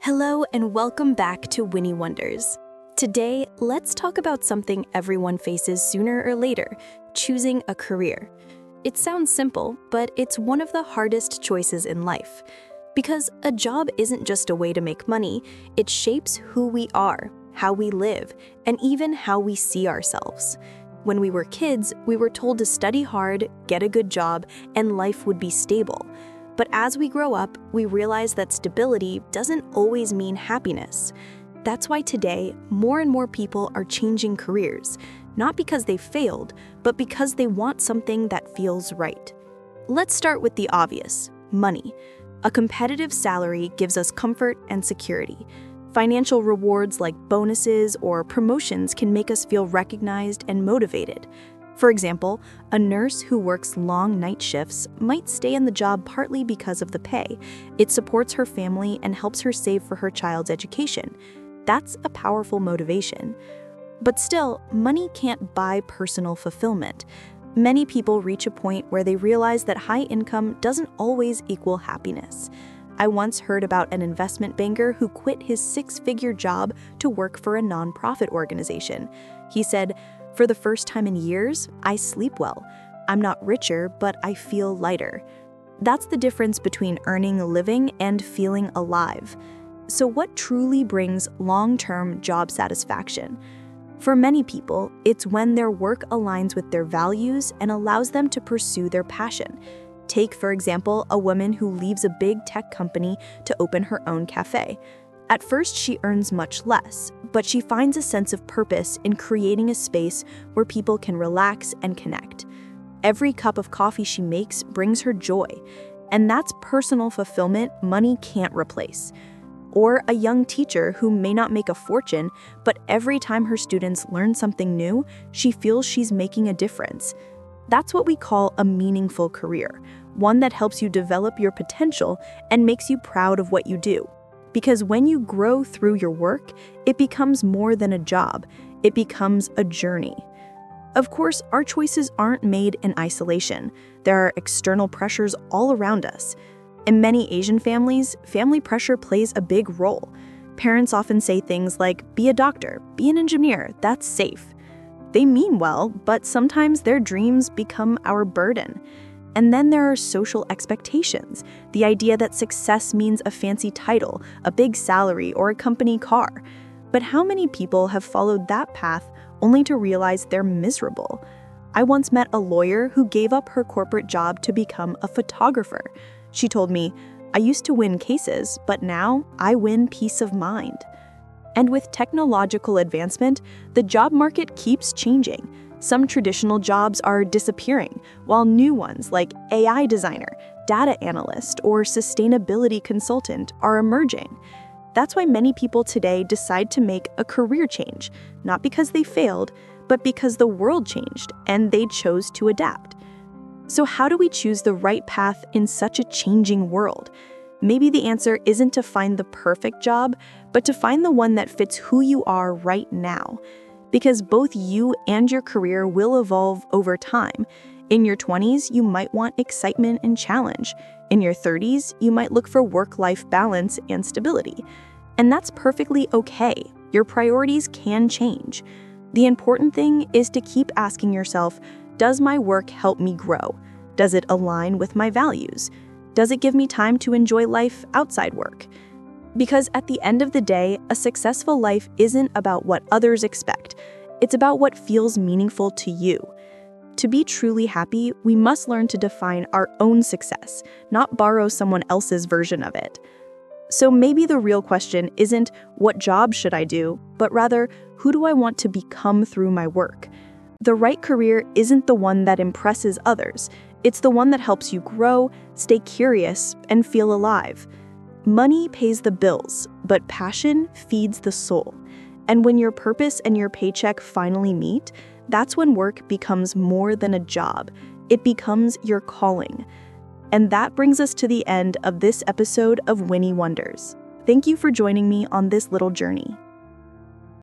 Hello and welcome back to Winnie Wonders. Today, let's talk about something everyone faces sooner or later, choosing a career. It sounds simple, but it's one of the hardest choices in life. Because a job isn't just a way to make money, it shapes who we are, how we live, and even how we see ourselves. When we were kids, we were told to study hard, get a good job, and life would be stable. But as we grow up, we realize that stability doesn't always mean happiness. That's why today, more and more people are changing careers, not because they failed, but because they want something that feels right. Let's start with the obvious: money. A competitive salary gives us comfort and security. Financial rewards like bonuses or promotions can make us feel recognized and motivated. For example, a nurse who works long night shifts might stay in the job partly because of the pay. It supports her family and helps her save for her child's education. That's a powerful motivation. But still, money can't buy personal fulfillment. Many people reach a point where they realize that high income doesn't always equal happiness. I once heard about an investment banker who quit his six-figure job to work for a nonprofit organization. He said, "For the first time in years, I sleep well. I'm not richer, but I feel lighter." That's the difference between earning a living and feeling alive. So what truly brings long-term job satisfaction? For many people, it's when their work aligns with their values and allows them to pursue their passion. Take, for example, a woman who leaves a big tech company to open her own cafe. At first, she earns much less, but she finds a sense of purpose in creating a space where people can relax and connect. Every cup of coffee she makes brings her joy, and that's personal fulfillment money can't replace. Or a young teacher who may not make a fortune, but every time her students learn something new, she feels she's making a difference. That's what we call a meaningful career, one that helps you develop your potential and makes you proud of what you do. Because when you grow through your work, it becomes more than a job. It becomes a journey. Of course, our choices aren't made in isolation. There are external pressures all around us. In many Asian families, family pressure plays a big role. Parents often say things like, "Be a doctor, be an engineer, that's safe." They mean well, but sometimes their dreams become our burden. And then there are social expectations, the idea that success means a fancy title, a big salary, or a company car. But how many people have followed that path only to realize they're miserable? I once met a lawyer who gave up her corporate job to become a photographer. She told me, "I used to win cases, but now I win peace of mind." And with technological advancement, the job market keeps changing. Some traditional jobs are disappearing, while new ones like AI designer, data analyst, or sustainability consultant are emerging. That's why many people today decide to make a career change, not because they failed, but because the world changed and they chose to adapt. So how do we choose the right path in such a changing world? Maybe the answer isn't to find the perfect job, but to find the one that fits who you are right now. Because both you and your career will evolve over time. In your 20s, you might want excitement and challenge. In your 30s, you might look for work-life balance and stability. And that's perfectly okay. Your priorities can change. The important thing is to keep asking yourself, does my work help me grow? Does it align with my values? Does it give me time to enjoy life outside work? Because at the end of the day, a successful life isn't about what others expect. It's about what feels meaningful to you. To be truly happy, we must learn to define our own success, not borrow someone else's version of it. So maybe the real question isn't, what job should I do, but rather, who do I want to become through my work? The right career isn't the one that impresses others. It's the one that helps you grow, stay curious, and feel alive. Money pays the bills, but passion feeds the soul. And when your purpose and your paycheck finally meet, that's when work becomes more than a job. It becomes your calling. And that brings us to the end of this episode of Winnie Wonders. Thank you for joining me on this little journey.